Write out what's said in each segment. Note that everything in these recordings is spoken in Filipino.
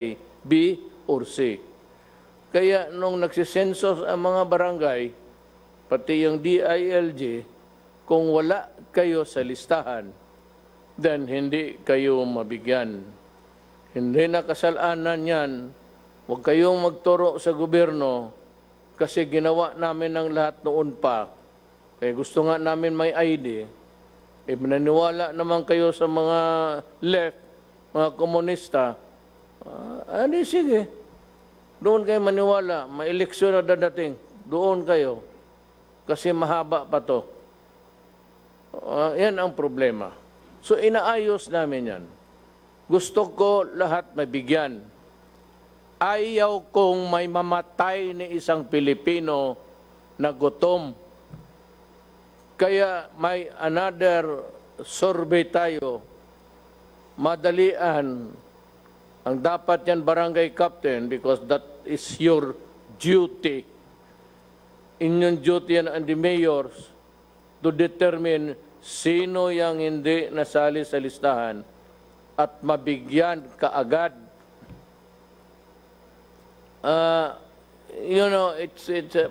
B or C. Kaya nung nagsisensos ang mga barangay, pati yung DILG, kung wala kayo sa listahan, then hindi kayo mabigyan. Hindi na kasalanan yan. Huwag kayong magturo sa gobyerno kasi ginawa namin ng lahat noon pa. Kaya gusto nga namin may ID. Mananiwala naman kayo sa mga left, mga komunista. Sige. Doon kayo maniwala. May eleksyon na dadating. Doon kayo. Kasi mahaba pa to. Yan ang problema. So inaayos namin yan. Gusto ko lahat mabigyan. Ayaw kong may mamatay ni isang Pilipino na gutom. Kaya may another survey tayo. Madalian. Ang dapat yan barangay captain because that is your duty. Inyong duty yan and the mayors to determine sino yung hindi nasali sa listahan at mabigyan kaagad.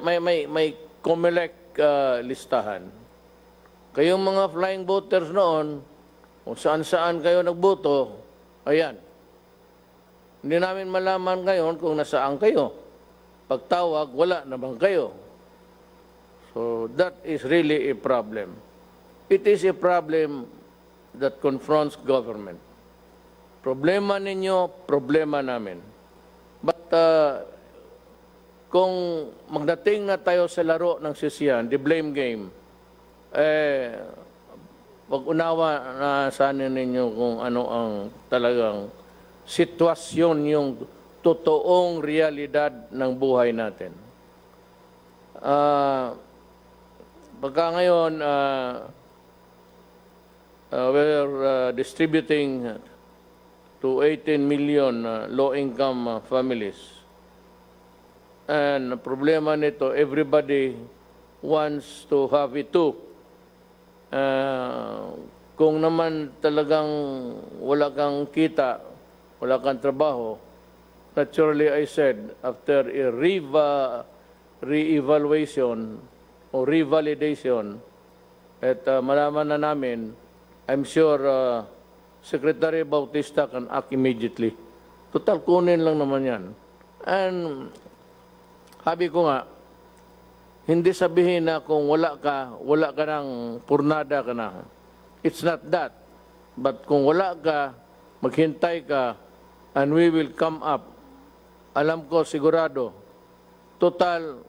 May COMELEC listahan. Kayong mga flying voters noon, kung saan-saan kayo nagboto, ayan. Hindi namin malaman ngayon kung nasaan kayo. Pagtawag, wala naman kayo. So that is really a problem. It is a problem that confronts government. Problema ninyo, problema namin. But kung magdating na tayo sa laro ng sisiyan, the blame game, pag-unawa na sana ninyo kung ano ang talagang sitwasyon, yung totoong realidad ng buhay natin. Pagka ngayon, we're distributing to 18 million low-income families. And ang problema nito, everybody wants to have it too. Kung naman talagang wala kang kita, wala kang trabaho, naturally I said, after a re-evaluation o revalidation, at malaman na namin, I'm sure Secretary Bautista can act immediately. Total, kunin lang naman yan. And sabi ko nga, hindi sabihin na kung wala ka ng purnada ka na. It's not that. But kung wala ka, maghintay ka, and we will come up. Alam ko, sigurado. Total,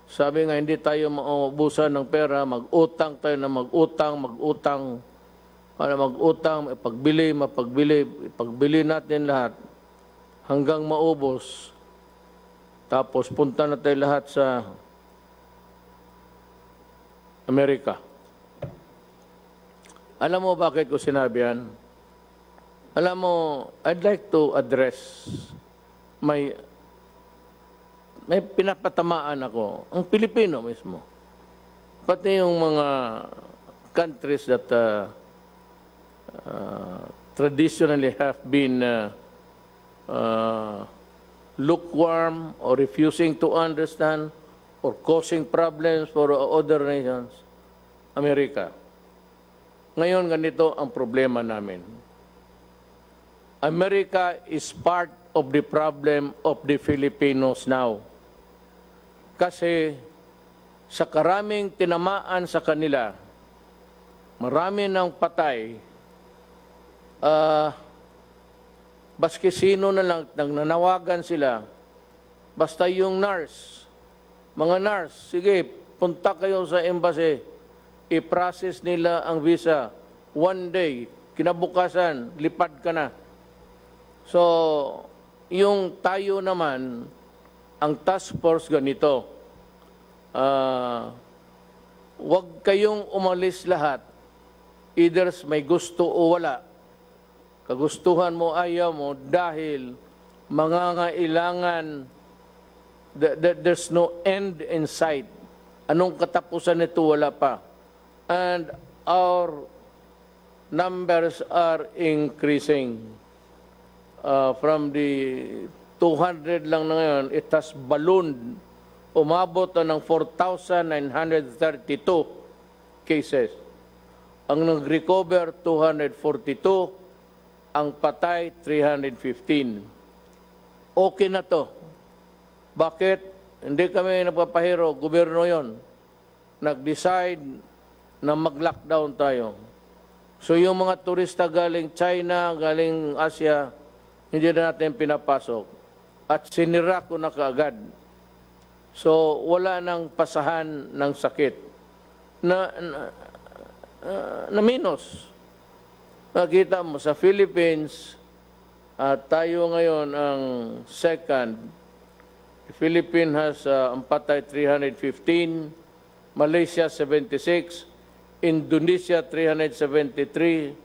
sabi nga, hindi tayo maubusan ng pera, mag-utang tayo na mag-utang, ipagbili natin lahat hanggang maubos. Tapos punta na tayo lahat sa Amerika. Alam mo bakit ko sinabi yan? Alam mo, I'd like to address may pinapatamaan ako, ang Pilipino mismo. Pati yung mga countries that traditionally have been lukewarm or refusing to understand or causing problems for other nations, Amerika. Ngayon, ganito ang problema namin. America is part of the problem of the Filipinos now. Kasi sa karaming tinamaan sa kanila, marami ng patay, baski sino na lang, nagnanawagan sila, basta yung nurse, mga nurse, sige, punta kayo sa embassy, i-process nila ang visa, one day, kinabukasan, lipad ka na. So, yung tayo naman, ang task force ganito, wag kayong umalis lahat, either may gusto o wala. Kagustuhan mo, ayaw mo, dahil mangangailangan, there's no end in sight. Anong katapusan nito? Wala pa. And our numbers are increasing. from the 200 lang na ngayon, it has ballooned. Umabot na ng 4,932 cases. Ang nag-recover, 242. Ang patay, 315. Okay na to. Bakit? Hindi kami nagpapahiro. Gobyerno yon. Nag-decide na mag-lockdown tayo. So yung mga turista galing China, galing Asia, hindi na natin pinapasok. At sinira ko na kaagad. So wala nang pasahan ng sakit na minus. Nakita mo sa Philippines, tayo ngayon ang second. The Philippines has ang patay 315, Malaysia 76, Indonesia 373,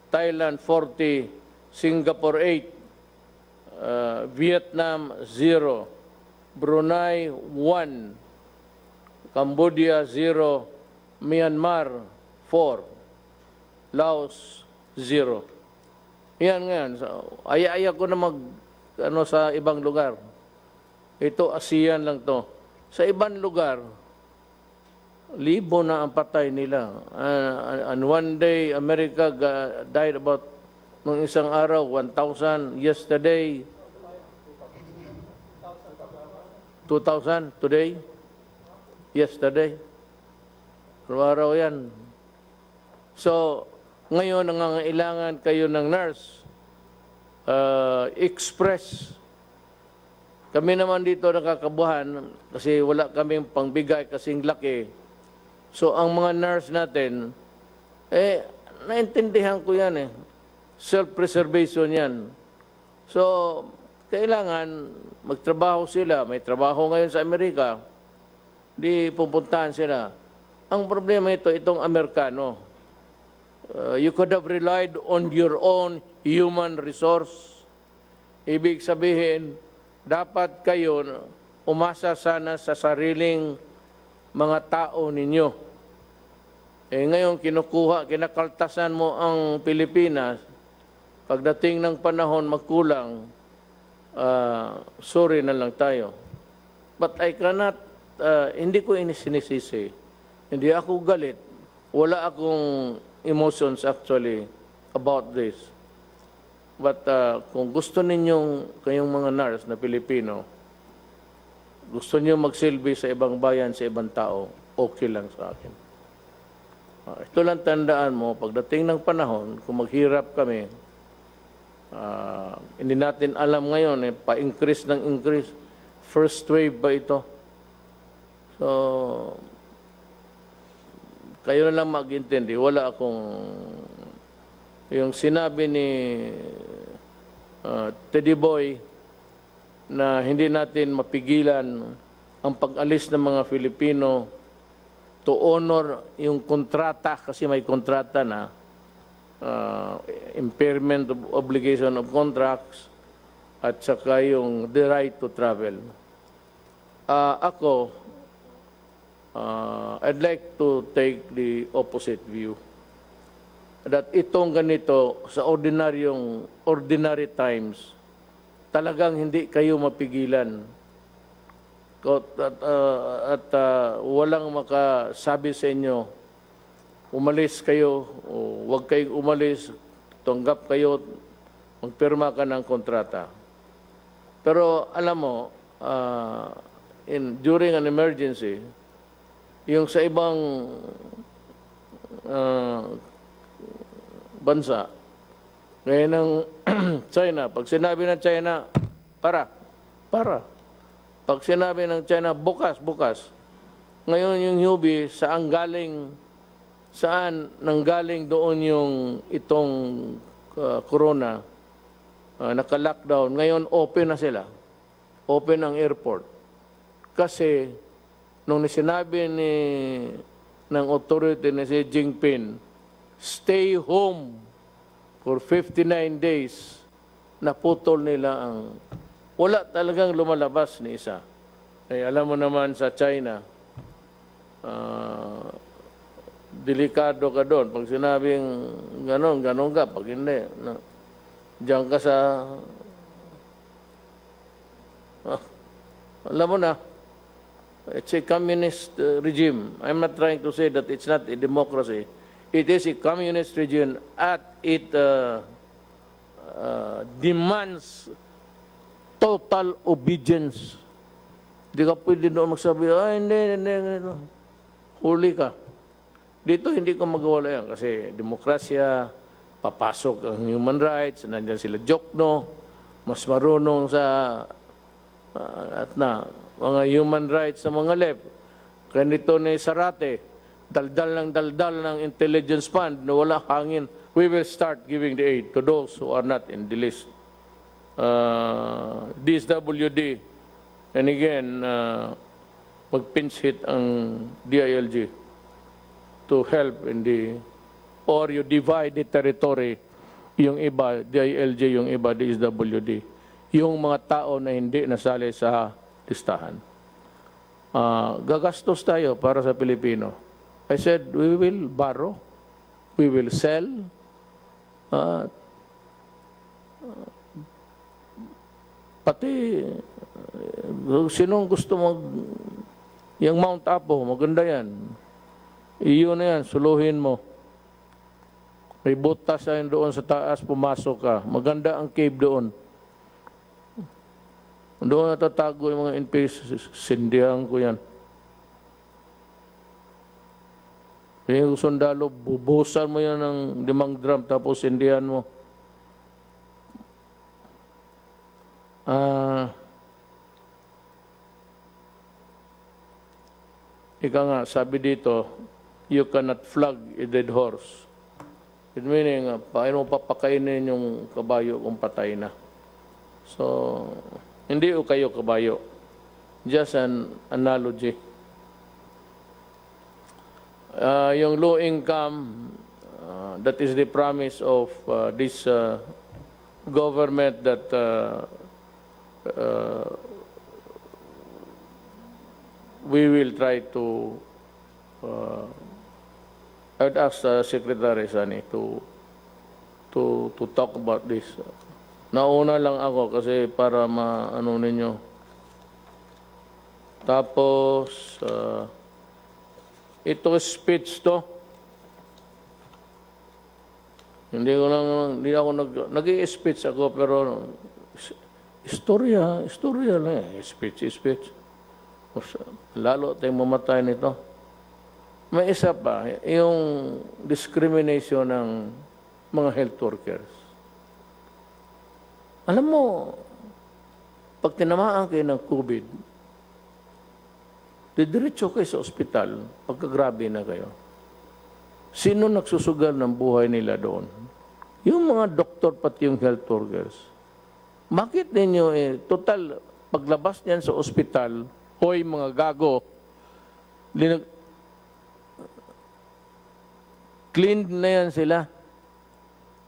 Thailand 40, Singapore 8, Vietnam 0, Brunei 1, Cambodia 0, Myanmar 4, Laos 0. Yan ngayon. So, aya ko na sa ibang lugar. Ito, ASEAN lang to. Sa ibang lugar, libo na ang patay nila. And one day, America died about, nung isang araw, 1,000. Yesterday, 2,000. Today, yesterday. Araw yan. So, ngayon, nangangailangan kayo ng nurse. Express. Kami naman dito nakakabuhan kasi wala kaming pangbigay kasing laki. So, ang mga nurse natin, naintindihan ko yan eh. Self-preservation yan. So, kailangan magtrabaho sila. May trabaho ngayon sa Amerika. Di pupuntahan sila. Ang problema ito, itong Amerikano. You could have relied on your own human resource. Ibig sabihin, dapat kayo umasa sana sa sariling mga tao ninyo. Ngayon, kinakaltasan mo ang Pilipinas, pagdating ng panahon magkulang, sorry na lang tayo. But I cannot, hindi ko sinisisi. Hindi ako galit. Wala akong emotions actually about this. But kung gusto ninyong, kayong mga nurse na Pilipino, gusto niyo magsilbi sa ibang bayan, sa ibang tao, okay lang sa akin. Ito lang tandaan mo, pagdating ng panahon, kung maghirap kami, hindi natin alam ngayon, pa-increase ng increase. First wave ba ito? So, kayo na lang mag-intindi. Wala akong... Yung sinabi ni Teddy Boy na hindi natin mapigilan ang pag-alis ng mga Filipino to honor yung kontrata, kasi may kontrata na, impairment of obligation of contracts, at saka yung the right to travel. I'd like to take the opposite view. That itong ganito, sa ordinary times, talagang hindi kayo mapigilan. At walang makasabi sa inyo, umalis kayo, o huwag kayong umalis, tanggap kayo, magpirma ka ng kontrata. Pero alam mo, during an emergency, yung sa ibang bansa, ngayon ng China, pag sinabi ng China, para. Pag sinabi ng China, bukas. Ngayon yung Hubei, saan nanggaling doon yung itong corona, naka-lockdown. Ngayon, open na sila. Open ang airport. Kasi, nung sinabi ng authority na si Jinping, stay home for 59 days, naputol nila ang... Wala talagang lumalabas ni isa. Alam mo naman sa China, delikado ka doon. Pag sinabing ganon ka. Pag hindi, diyan ka sa Ah, alam mo na, it's a communist regime. I'm not trying to say that it's not a democracy. It is a communist regime at it demands total obedience. Di ka pwede doon magsabi, hindi. Huli ka. Dito hindi ko magawala yan kasi demokrasya, papasok ang human rights, nandiyan sila Jokno, mas marunong sa mga human rights sa mga left. Ganito ni Sarate, daldal ng intelligence fund na wala hangin. We will start giving the aid to those who are not in the list. DSWD, and again, mag-pinch hit ang DILG to help in the, or you divide the territory, yung iba, DILG, yung iba, DSWD, yung mga tao na hindi nasali sa listahan. Gagastos tayo para sa Pilipino. I said, we will borrow, we will sell, pati sinong gusto yung Mount Apo, maganda yan. Iyon na yan, suluhin mo. May butas yan doon sa taas, pumasok ka. Maganda ang cave doon. Doon natatago yung mga NPS, sindihan ko yan. Yung sundalo, bubusan mo yan ng 5 drum, tapos sindihan mo. Ika nga, sabi dito, you cannot flog a dead horse. It meaning, paano papakainin yung kabayo kung patay na. So, hindi o kayo kabayo. Just an analogy. Yung low income, that is the promise of this government that we will try to I would ask Secretary Sani to talk about this. Nauna lang ako kasi para maano ninyo. Tapos ito speech to. Hindi ako nag-i-speech ako pero istorya lang eh. Speech. Lalo tayong mamatay nito. May isa pa, yung discrimination ng mga health workers. Alam mo, pag tinamaan kayo ng COVID, didiretso kayo sa ospital, pagkagrabe na kayo. Sino nagsusugal ng buhay nila doon? Yung mga doktor pati yung health workers. Bakit ninyo total, paglabas niyan sa ospital, hoy mga gago, cleaned na yan sila.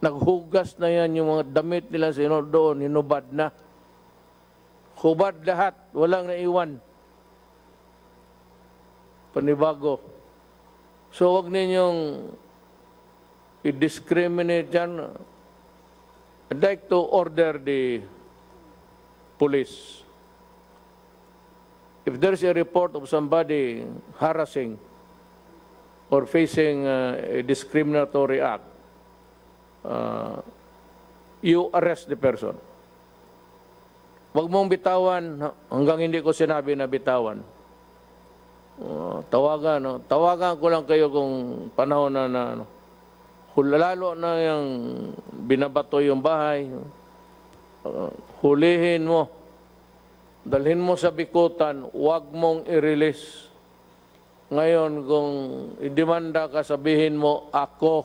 Naghugas na yan yung mga damit nila sino doon, hinubad na. Hubad lahat, walang naiwan. Panibago. So wag ninyong i-discriminate yan. I'd like to order the police. If there's a report of somebody harassing or facing a discriminatory act, you arrest the person. Huwag mong bitawan hanggang hindi ko sinabi na bitawan. Tawagan ko lang kayo kung panahon na lalo na yung binabato yung bahay, hulihin mo, dalhin mo sa bikutan, huwag mong i-release. Ngayon, kung idemanda ka, sabihin mo, ako,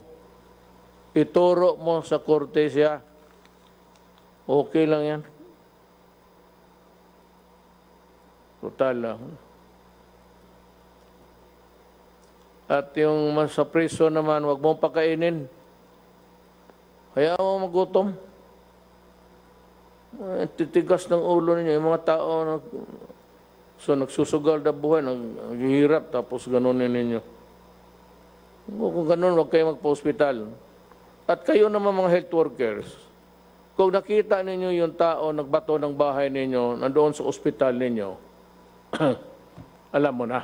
ituro mo sa korte siya, okay lang yan. Total lang. At yung sa priso naman, huwag mong pakainin. Kaya mo magutom. Titigas ng ulo ninyo. Yung mga tao, nagsusugal na buhay, naghihirap, tapos ganunin ninyo. Kung ganun, huwag kayo magpa-hospital. At kayo naman mga health workers, Kung nakita ninyo yung tao nagbato ng bahay ninyo, nandoon sa ospital ninyo, alam mo na.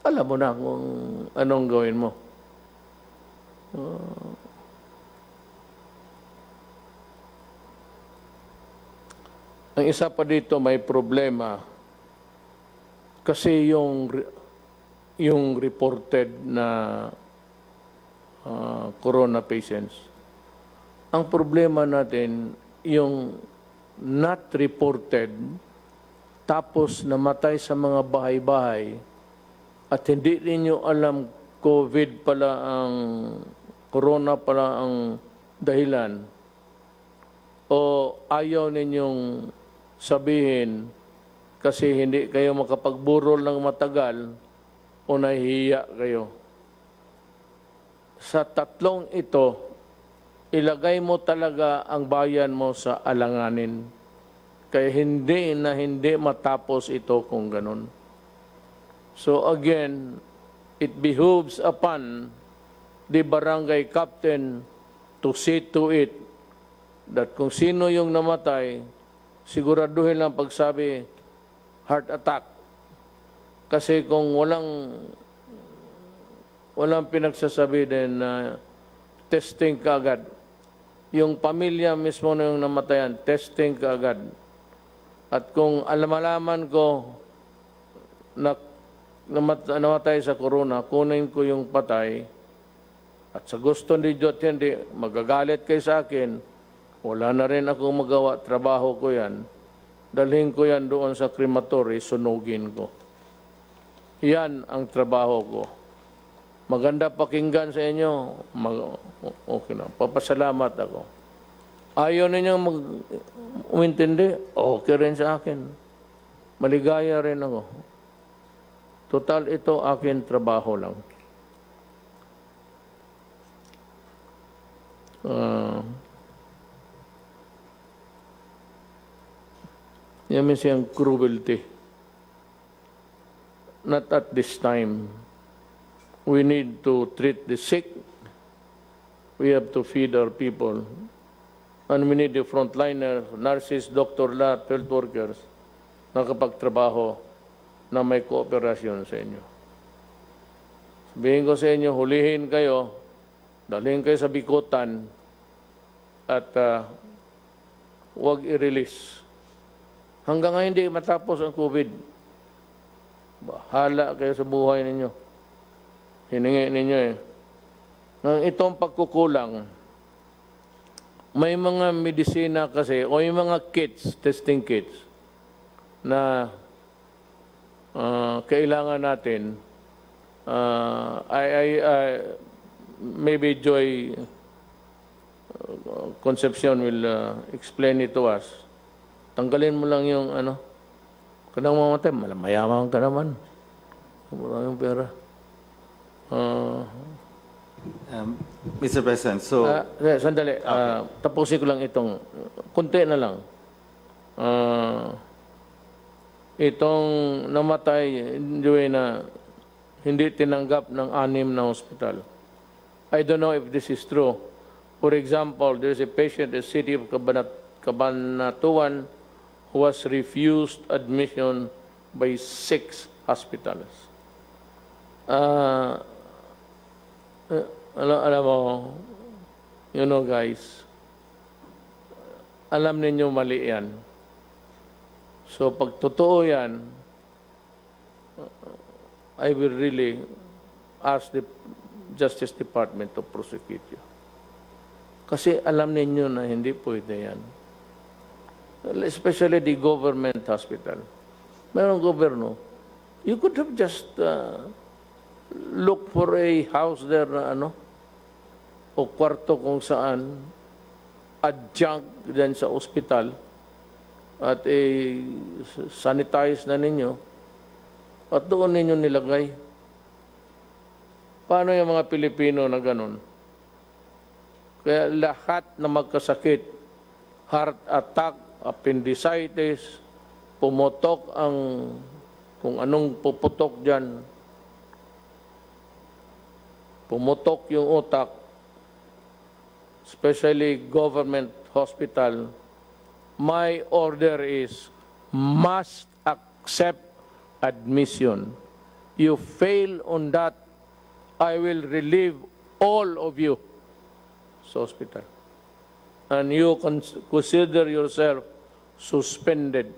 Alam mo na kung anong gawin mo. Ang isa pa dito may problema kasi yung reported na corona patients. Ang problema natin yung not reported tapos namatay sa mga bahay-bahay at hindi ninyo alam COVID pala ang corona pala ang dahilan o ayaw ninyong sabihin kasi hindi kayo makapagburol ng matagal o nahihiya kayo. Sa tatlong ito, ilagay mo talaga ang bayan mo sa alanganin. Kaya hindi matapos ito kung ganun. So again, it behooves upon the barangay captain to see to it that kung sino yung namatay, siguraduhin lang pagsabi, heart attack. Kasi kung walang pinagsasabi din na testing kaagad. Yung pamilya mismo na yung namatayan, testing kaagad. At kung malaman ko na namatay sa corona, kunin ko yung patay. At sa gusto ni Diyos hindi, magagalit kayo sa akin, wala na rin ako magawa, trabaho ko yan. Dalhin ko yan doon sa crematory, sunugin ko. Yan ang trabaho ko. Maganda pakinggan sa inyo, okay na, papasalamat ako. Ayaw ninyong umintindi, okay rin sa akin. Maligaya rin ako. Total, ito akin trabaho lang. Yan siyang cruelty. Not at this time. We need to treat the sick. We have to feed our people. And we need the frontliners, nurses, doctor, lahat, health workers, na kapagtrabaho na may kooperasyon sa inyo. Sabihin ko sa inyo, hulihin kayo, dalhin kayo sa bikutan, at huwag i-release. Hanggang ngayon hindi matapos ang COVID. Bahala kayo sa buhay ninyo. Hiningi ninyo eh. Nang itong pagkukulang, may mga medisina kasi, o yung mga kits, testing kits, na kailangan natin. Maybe Joy Concepcion will explain it to us. Tanggalin mo lang yung kanang mamatay, mayaman ka naman. Maraming pera. Mr. President, so... Sandali, tapusin ko lang itong, kunti na lang. Itong namatay, na hindi tinanggap ng 6 na hospital. I don't know if this is true. For example, there is a patient in the city of Cabanatuan who was refused admission by 6 hospitals. Alam mo, you know guys, alam ninyo mali yan. So pag totoo yan, I will really ask the Justice Department to prosecute you. Kasi alam ninyo na hindi pwede yan. Especially the government hospital. Mayroong gobyerno. You could have just look for a house there na o kwarto kung saan adjunct dyan sa ospital at sanitize na ninyo at doon ninyo nilagay. Paano yung mga Pilipino na ganun? Kaya lahat na magkasakit, heart attack, appendicitis, pumutok ang kung anong puputok dyan, pumutok yung utak, especially government hospital, my order is must accept admission. You fail on that, I will relieve all of you sa hospital. And you consider yourself suspended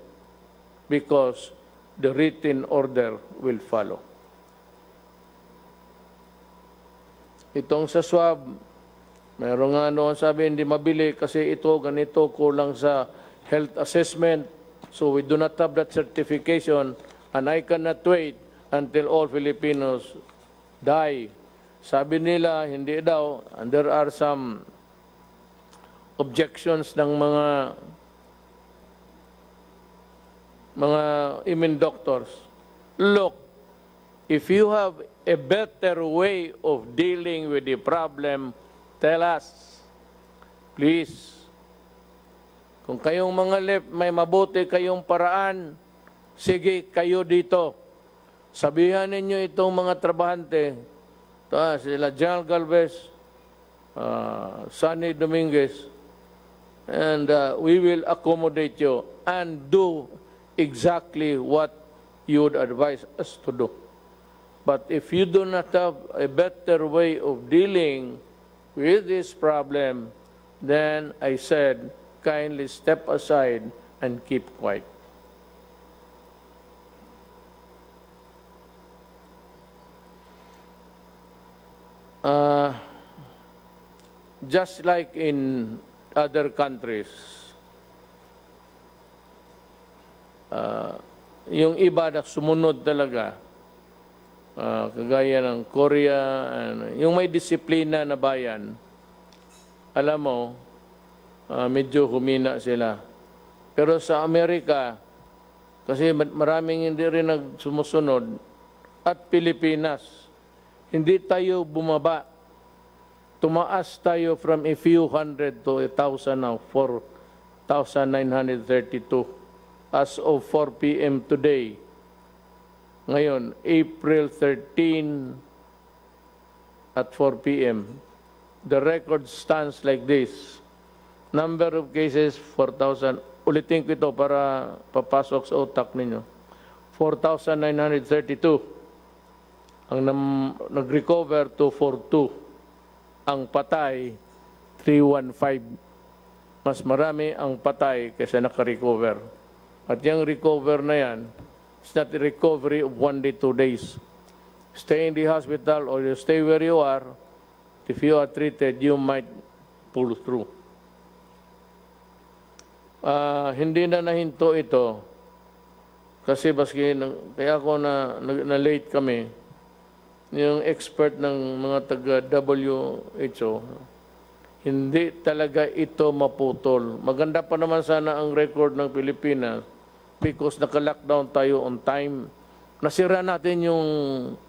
because the written order will follow. Itong sa swab, mayroon nga noon sabi hindi mabili kasi ito, ganito, kulang sa health assessment. So we do not have that certification and I cannot wait until all Filipinos die. Sabi nila, hindi daw, and there are some objections ng mga immune doctors. Look, if you have a better way of dealing with the problem, tell us. Please. Kung kayong mga left, may mabuti kayong paraan, sige kayo dito. Sabihan ninyo itong mga trabahante, sila General Galvez, Sonny Dominguez, and we will accommodate you and do exactly what you would advise us to do. But if you do not have a better way of dealing with this problem, then I said, kindly step aside and keep quiet. Just like in other countries, yung iba na sumunod talaga, kagaya ng Korea, yung may disiplina na bayan, alam mo, medyo humina sila. Pero sa Amerika, kasi maraming hindi rin sumusunod, at Pilipinas, hindi tayo bumaba. Tumaas tayo from a few hundred to 1,000 now, 4,932 as of 4 p.m. today. Ngayon, April 13 at 4 p.m. The record stands like this. Number of cases, 4,000. Ulitin ko ito para papasok sa utak ninyo. 4,932. Ang nag-recover, 242. Ang patay, 315. Mas marami ang patay kaysa naka-recover. At yung recover na yan, it's not a recovery of 1 day, 2 days. Stay in the hospital or you stay where you are. If you are treated, you might pull through. Hindi na nahinto ito kasi baski kaya ako na late kami. Yung expert ng mga taga WHO, hindi talaga ito maputol. Maganda pa naman sana ang record ng Pilipinas because naka-lockdown tayo on time. Nasira natin yung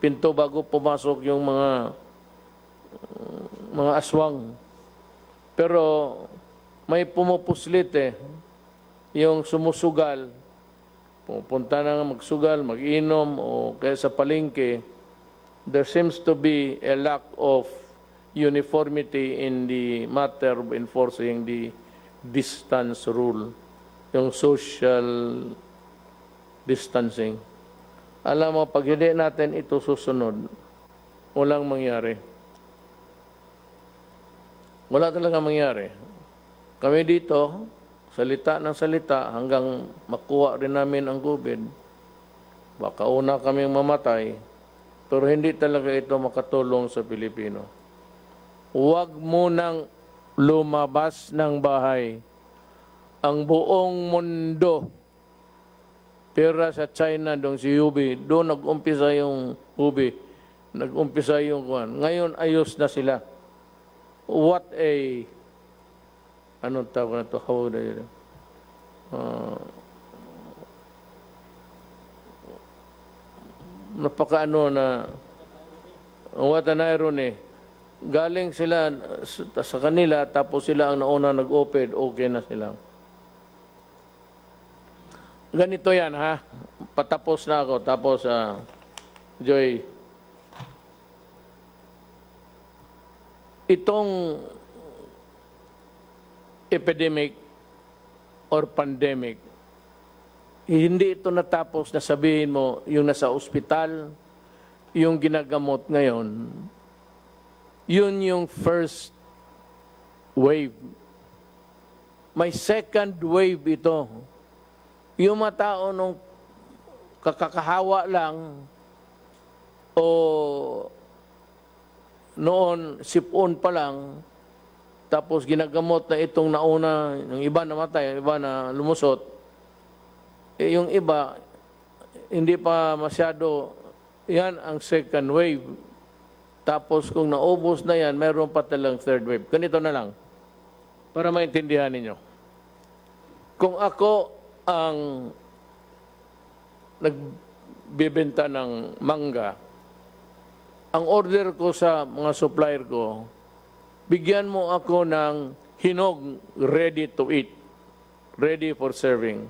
pinto bago pumasok yung mga aswang. Pero may pumupuslit yung sumusugal, pupunta na magsugal, mag-inom o kaya sa palengke. There seems to be a lack of uniformity in the matter of enforcing the distance rule, yung social distancing. Alam mo, pag hindi natin ito susunod, walang mangyari. Wala talaga mangyari. Kami dito, salita ng salita hanggang makuha rin namin ang COVID. Baka una kaming mamatay. Pero hindi talaga ito makatulong sa Pilipino. Huwag mo nang lumabas ng bahay. Ang buong mundo, pera sa China, doon si Hubei, doon nag-umpisa yung Hubei, nag-umpisa yung kuwan. Ngayon, ayos na sila. What a, anong tawag na ito? How would I, napakaano na what an irony. Galing sila sa kanila tapos sila ang nauna nag-open, okay na sila. Ganito yan ha. Patapos na ako. Tapos Joy, itong epidemic or pandemic, hindi ito natapos na sabihin mo yung nasa ospital, yung ginagamot ngayon, yun yung first wave. May second wave ito. Yung mga tao nung kakakahawa lang o noon sipon pa lang, tapos ginagamot na itong nauna, yung iba namatay, yung iba na lumusot, yung iba, hindi pa masyado, yan ang second wave. Tapos kung naubos na yan, mayroon pa talang third wave. Ganito na lang, para maintindihan ninyo. Kung ako ang nagbibenta ng mangga, ang order ko sa mga supplier ko, bigyan mo ako ng hinog ready to eat, ready for serving.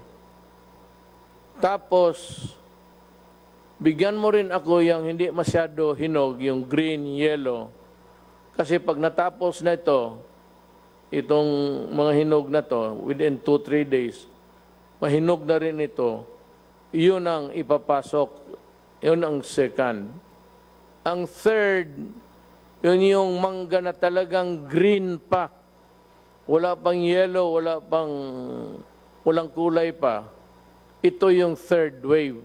Tapos, bigyan mo rin ako yung hindi masyado hinog, yung green, yellow. Kasi pag natapos na ito, itong mga hinog na to, within 2-3 days, mahinog na rin ito, yun ang ipapasok, yun ang second. Ang third, yun yung mangga na talagang green pa. Wala pang yellow, walang kulay pa. Ito yung third wave.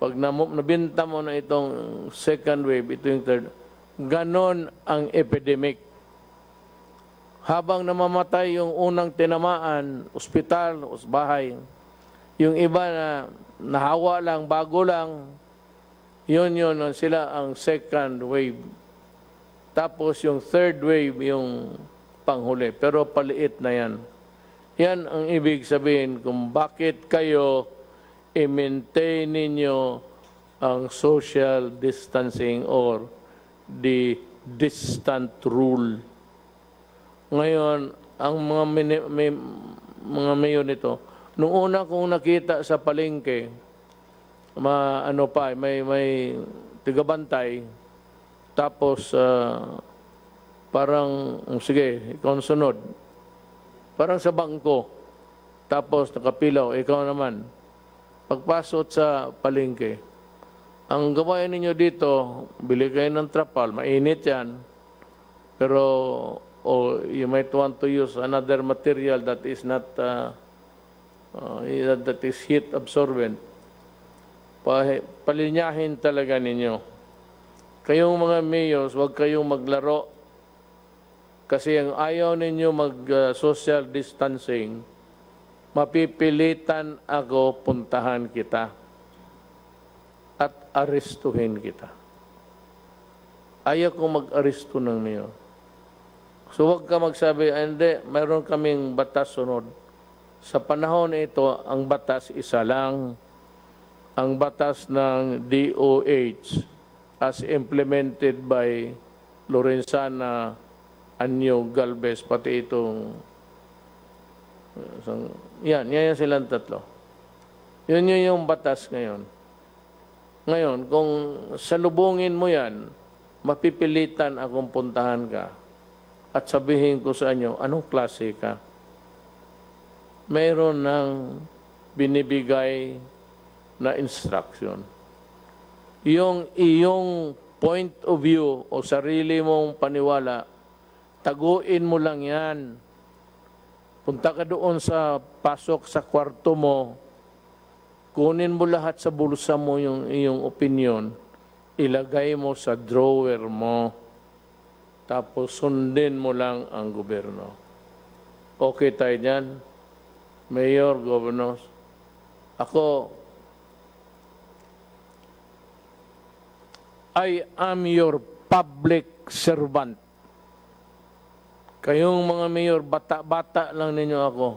Pag nabinta mo na itong second wave, ito yung third. Ganon ang epidemic. Habang namamatay yung unang tinamaan, ospital, bahay, yung iba na nahawa lang, bago lang, yun, sila ang second wave. Tapos yung third wave, yung panghuli. Pero paliit na yan. Yan ang ibig sabihin kung bakit kayo i-maintain ninyo ang social distancing or the distant rule. Ngayon, ang mga mayor nito, nung una kong nakita sa palengke, may tigabantay, tapos parang, sige, ikaw ang sunod, parang sa bangko, tapos nakapilaw, ikaw naman. Pagpasok sa palengke, ang gawain ninyo dito, bili kayo ng trapal, mainit yan, pero you might want to use another material that is not that is heat absorbent. Palinyahin talaga ninyo. Kayong mga mayors, huwag kayong maglaro kasi ang ayaw ninyo mag-social distancing, mapipilitan ako puntahan kita at arestuhin kita. Ayaw ko mag-aresto ng mayor. So huwag ka magsabi, hindi, mayroon kaming batas sunod. Sa panahon ito, ang batas isa lang. Ang batas ng DOH as implemented by Lorenzana, Anyo, Galvez, pati itong yan silang tatlo. Yun yung batas ngayon. Ngayon, kung salubungin mo yan, mapipilitan akong puntahan ka at sabihin ko sa inyo, anong klase ka? Mayroon ng binibigay na instruction. Yung iyong point of view o sarili mong paniwala, taguin mo lang yan. Punta ka doon sa pasok sa kwarto mo, kunin mo lahat sa bulsa mo yung iyong opinion, ilagay mo sa drawer mo, tapos sundin mo lang ang gobyerno. Okay tayo dyan? Mayor, governors. Ako, I am your public servant. Kayong mga mayor, bata-bata lang ninyo ako.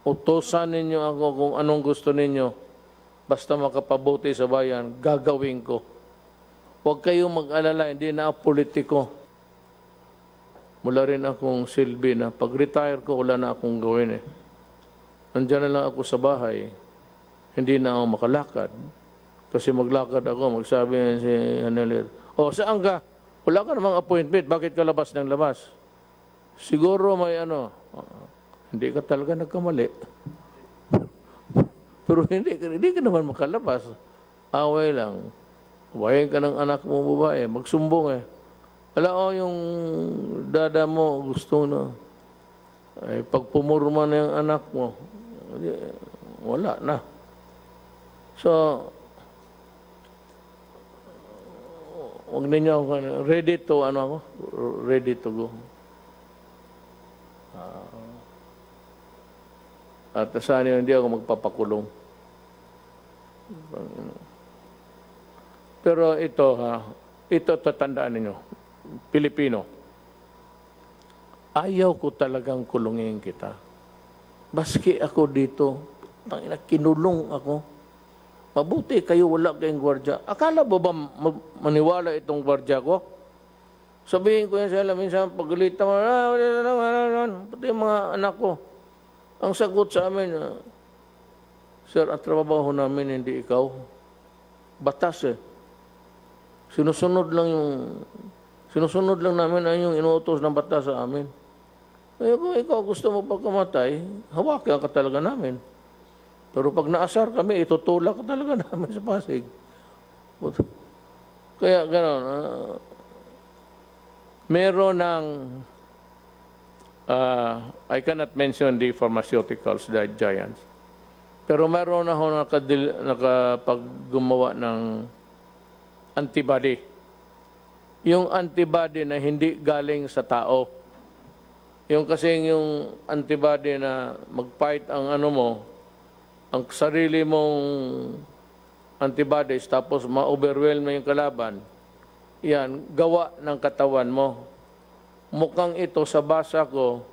Utusan ninyo ako kung anong gusto ninyo. Basta makapabuti sa bayan, gagawin ko. Huwag kayong mag-alala, hindi na ako politiko. Mula rin akong silbi na pag-retire ko, wala na akong gawin eh. Nandiyan na lang ako sa bahay, hindi na ako makalakad. Kasi maglakad ako, magsabi si Hanelir, saan ka? Wala ka namang appointment, bakit ka labas ng labas? Siguro may Hindi ka talaga nagkamali. Pero hindi ka naman makalabas. Away lang. Huwayin ka ng anak mo babae, magsumbong eh. Alam yung dada mo gusto na. Ay, pag pumurma na yung anak mo, wala na. So, huwag ninyo ako, ready to go. At sana hindi ako magpapakulong. Pero ito tatandaan ninyo, Pilipino, ayaw ko talagang kulungin kita. Baski ako dito, kinulong ako. Mabuti kayo wala kayong gwardya. Akala ba maniwala itong gwardya ko? Sabihin ko yan sa alam, minsan pagalitan mo, pati yung mga anak ko. Ang sagot sa amin, Sir, ang trabaho namin hindi ikaw. Batas eh. Sinusunod lang namin ay yung inuutos ng batas sa amin. Kaya kung ikaw gusto mo pagkamatay, hawakan ka talaga namin. Pero pag naasar kami, itutulak ka talaga namin sa Pasig. Kaya gano'n, meron ng, I cannot mention the pharmaceuticals, the giants. Pero meron na ako nakapaggumawa ng antibody. Yung antibody na hindi galing sa tao. Yung kasing yung antibody na mag-fight ang ano mo, ang sarili mong antibodies, tapos ma-overwhelm na yung kalaban, yan, gawa ng katawan mo. Mukhang ito sa basa ko,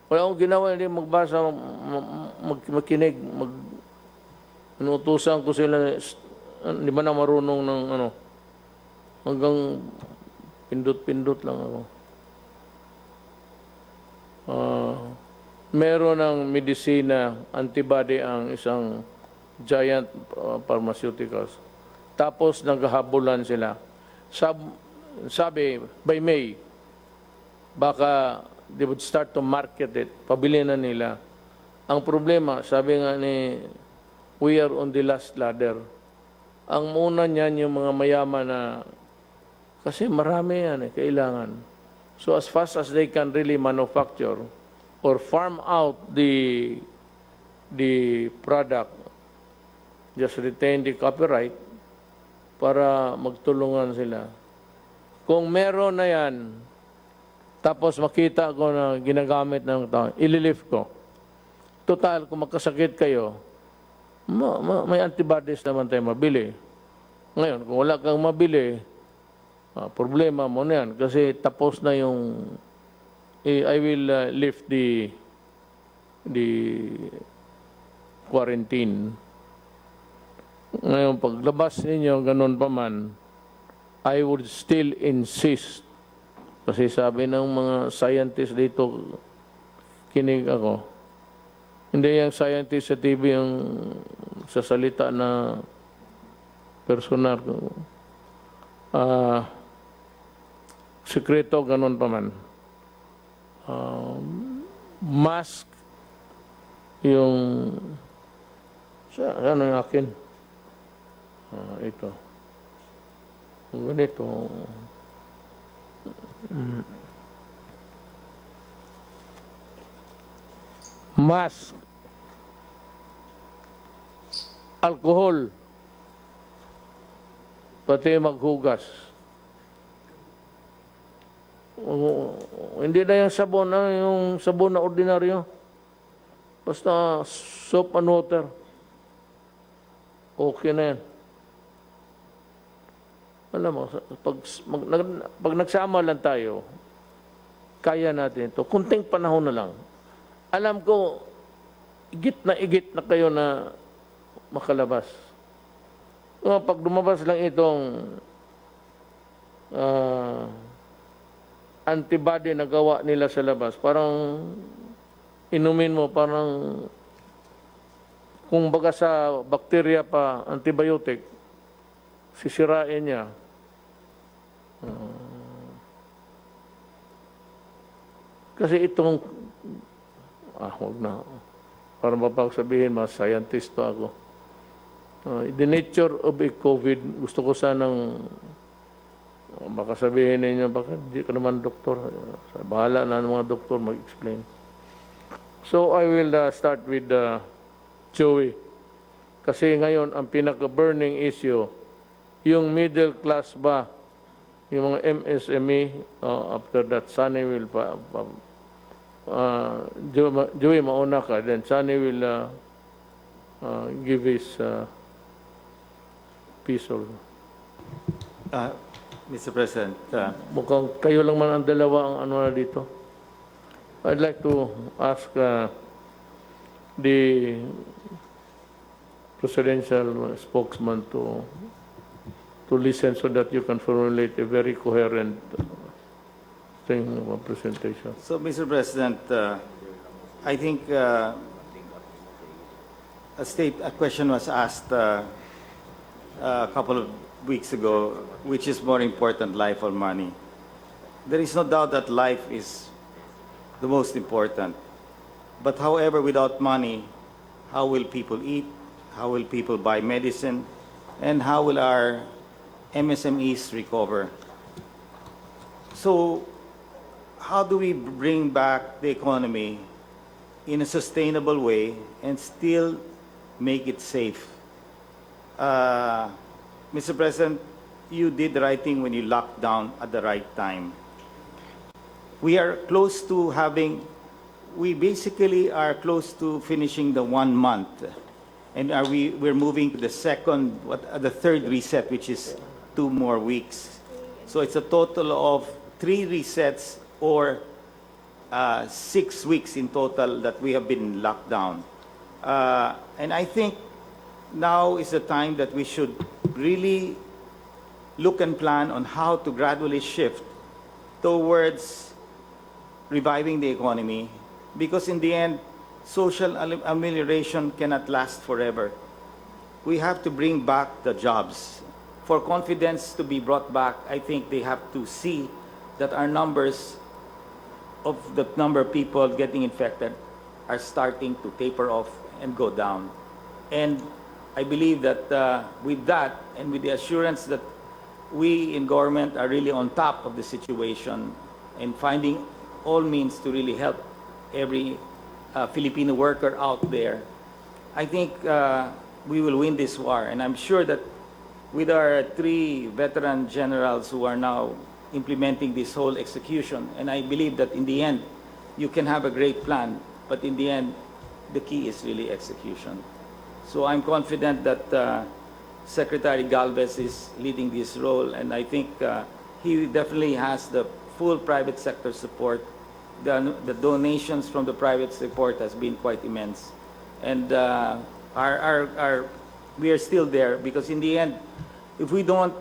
wala akong ginawa, hindi magbasa, makinig, inutusan ko sila, hindi ba na marunong ng ano, hanggang pindot-pindot lang ako. Meron ng medisina, antibody ang isang giant pharmaceuticals. Tapos naghahabulan sila. Sabi, by May, baka they would start to market it. Pabili na nila. Ang problema, sabi nga ni, we are on the last ladder. Ang muna niyan yung mga mayaman na, kasi marami yan kailangan. So as fast as they can really manufacture or farm out the product, just retain the copyright para magtulungan sila. Kung meron na yan, tapos makita ko na ginagamit ng tao, ililift ko. Total, kung magkasakit kayo, may antibodies naman tayo mabili. Ngayon, kung wala kang mabili, problema mo na yan. Kasi tapos na yung, I will lift the quarantine. Ngayon, paglabas ninyo, ganun pa man, I would still insist. Kasi sabi ng mga scientists dito, kinig ako. Hindi yung scientist sa TV yung sasalita na personal. Sekreto, ganun pa man. Mask, yung, ano yung akin? Ito. Ganito. Mask, alcohol, pati maghugas. Hindi na yung sabon na ordinaryo. Basta soap and water. Okay na yan. Alam mo, pag nagsama lang tayo, kaya natin ito. Kunting panahon na lang. Alam ko, igit na kayo na makalabas. Pag lumabas lang itong antibody na gawa nila sa labas, parang inumin mo, parang kung baga sa bakterya pa, antibiotic, sisirain niya. Kasi itong Huwag na. Para mapagsabihin, mga scientist pa ako. The nature of a COVID, gusto ko sanang baka sabihin ninyo, baka di ka naman doktor. Bahala na ng mga doktor mag-explain. So I will start with Joey. Kasi ngayon, ang pinaka-burning issue, yung middle class ba, yung mga MSME, after that, Sunny will Joey, mauna ka, then Sunny will give his piece of... Mr. President, Mukhang kayo lang man ang dalawa ang ano na dito. I'd like to ask the presidential spokesman to listen so that you can formulate a very coherent thing of a presentation. so Mr. President, I think a question was asked a couple of weeks ago, which is more important, life or money? There is no doubt that life is the most important. But however, without money, how will people eat? How will people buy medicine? And how will our MSMEs recover? So, how do we bring back the economy in a sustainable way and still make it safe? Mr. President, you did the right thing when you locked down at the right time. We are close to we basically are close to finishing the 1 month. And we're moving to the third reset, which is 2 more weeks. So it's a total of 3 resets or 6 weeks in total that we have been locked down. And I think now is the time that we should really look and plan on how to gradually shift towards reviving the economy, because in the end, social amelioration cannot last forever. We have to bring back the jobs. For confidence to be brought back, I think they have to see that our numbers of the number of people getting infected are starting to taper off and go down. And I believe that with that and with the assurance that we in government are really on top of the situation and finding all means to really help every Filipino worker out there, I think we will win this war. And I'm sure that with our 3 veteran generals who are now implementing this whole execution, and I believe that in the end, you can have a great plan, but in the end, the key is really execution. So I'm confident that Secretary Galvez is leading this role, and I think he definitely has the full private sector support. The donations from the private support has been quite immense. And we are still there, because in the end, if we don't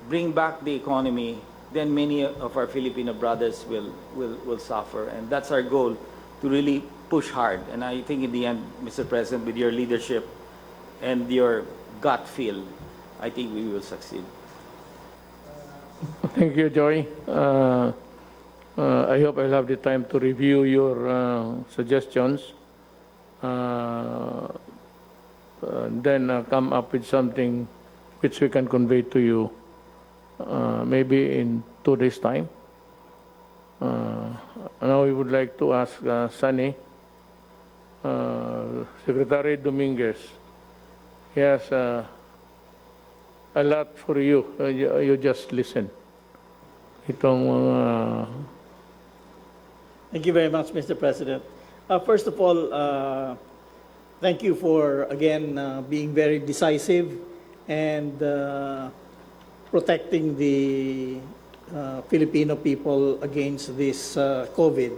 bring back the economy, then many of our Filipino brothers will suffer. And that's our goal, to really push hard. And I think in the end, Mr. President, with your leadership and your gut feel, I think we will succeed. Thank you, Joy. I hope I'll have the time to review your suggestions, then come up with something which we can convey to you maybe in 2 days' time. Now we would like to ask Sunny, Secretary Dominguez. He has a lot for you. You just listen. Itong Thank you very much, Mr. President. First of all, thank you for, again, being very decisive and protecting the Filipino people against this COVID.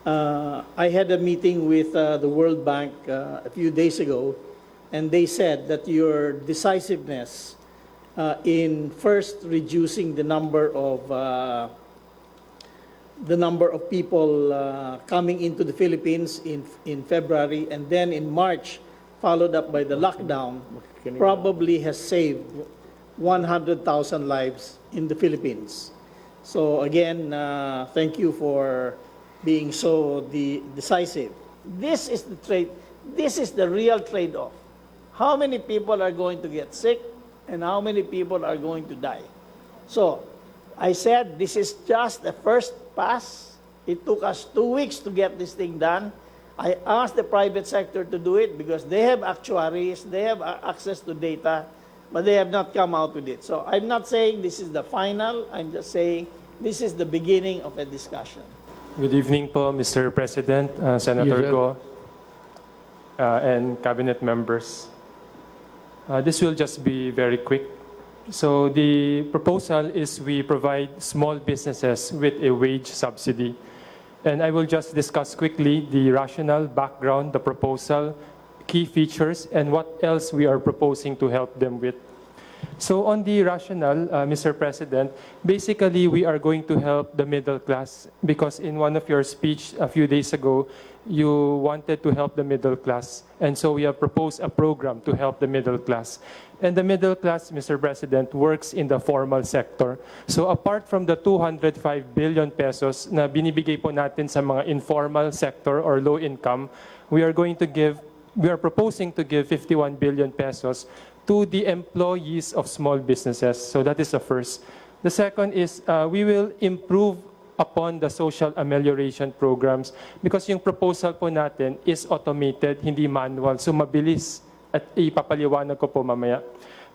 I had a meeting with the World Bank a few days ago, and they said that your decisiveness in first reducing the number of people coming into the Philippines in February, and then in March, followed up by the lockdown, probably has saved 100,000 lives in the Philippines. So again, thank you for being so decisive. This is the trade. This is the real trade-off. How many people are going to get sick and how many people are going to die? So, I said this is just the first pass. It took us 2 weeks to get this thing done. I asked the private sector to do it because they have actuaries, they have access to data, but they have not come out with it. So I'm not saying this is the final, I'm just saying this is the beginning of a discussion. Good evening po, Mr. President, Senator Yes, sir. Go, and cabinet members. This will just be very quick. So the proposal is we provide small businesses with a wage subsidy. And I will just discuss quickly the rationale, background, the proposal, key features, and what else we are proposing to help them with. So on the rationale, Mr. President, basically we are going to help the middle class because in one of your speech a few days ago, you wanted to help the middle class. And so we have proposed a program to help the middle class. And the middle class, Mr. President, works in the formal sector. So apart from the 205 billion pesos na binibigay po natin sa mga informal sector or low income, we are proposing to give 51 billion pesos to the employees of small businesses. So that is the first. The second is we will improve upon the social amelioration programs because yung proposal po natin is automated, hindi manual. So mabilis at ipapaliwanag ko po mamaya.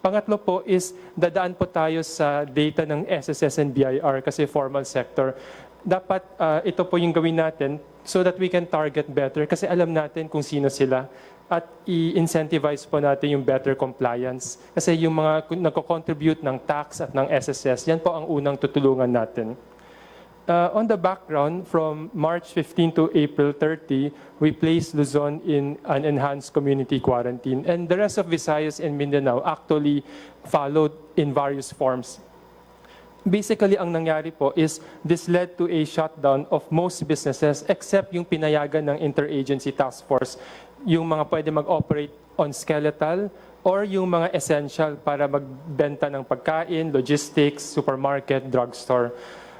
Pangatlo po is dadaan po tayo sa data ng SSS and BIR kasi formal sector. Dapat ito po yung gawin natin so that we can target better kasi alam natin kung sino sila at i-incentivize po natin yung better compliance. Kasi yung mga nagko-contribute ng tax at ng SSS, yan po ang unang tutulungan natin. On the background, from March 15 to April 30, we placed Luzon in an enhanced community quarantine. And the rest of Visayas and Mindanao actually followed in various forms. Basically, ang nangyari po is this led to a shutdown of most businesses except yung pinayagan ng Interagency Task Force, yung mga pwede mag-operate on skeletal or yung mga essential para magbenta ng pagkain, logistics, supermarket, drugstore.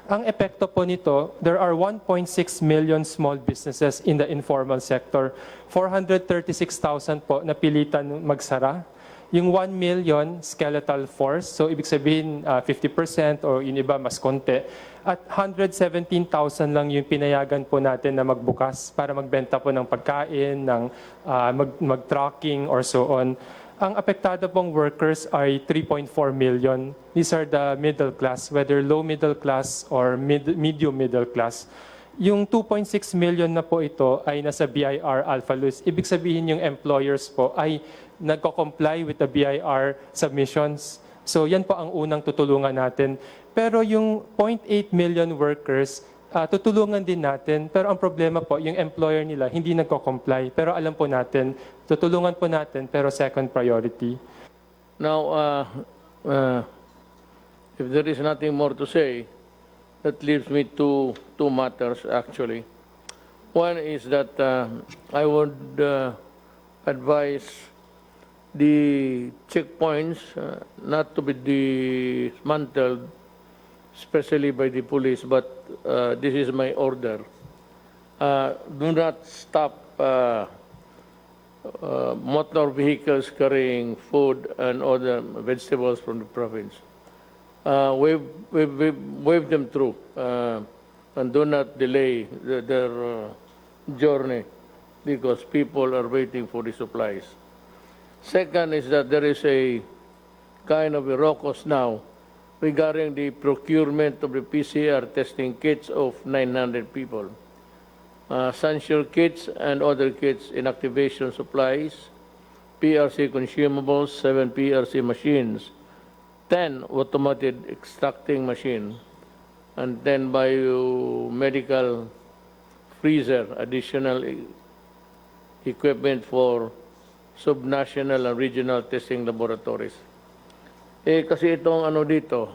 Ang epekto po nito, there are 1.6 million small businesses in the informal sector. 436,000 po napilitan magsara. Yung 1 million skeletal force, so ibig sabihin 50% o yung iba mas konti. At 117,000 lang yung pinayagan po natin na magbukas para magbenta po ng pagkain, ng mag-tracking or so on. Ang apektado pong workers ay 3.4 million. These are the middle class, whether low middle class or medium middle class. Yung 2.6 million na po ito ay nasa BIR Alpha list. Ibig sabihin yung employers po ay nagko-comply with the BIR submissions. So yan po ang unang tutulungan natin. Pero yung 0.8 million workers, tutulungan din natin. Pero ang problema po, yung employer nila hindi nagko-comply. Pero alam po natin, tutulungan po natin, pero second priority. Now, if there is nothing more to say, that leaves me to two matters, actually. One is that I would advise the checkpoints not to be dismantled, especially by the police, but this is my order. Do not stop motor vehicles carrying food and other vegetables from the province. Wave them through and do not delay their journey because people are waiting for the supplies. Second is that there is a kind of a raucous now regarding the procurement of the PCR testing kits of 900 people. Essential kits and other kits, inactivation supplies, PRC consumables, 7 PRC machines, 10 automated extracting machine, and 10 biomedical freezer, additional equipment for subnational and regional testing laboratories. Kasi itong ano dito,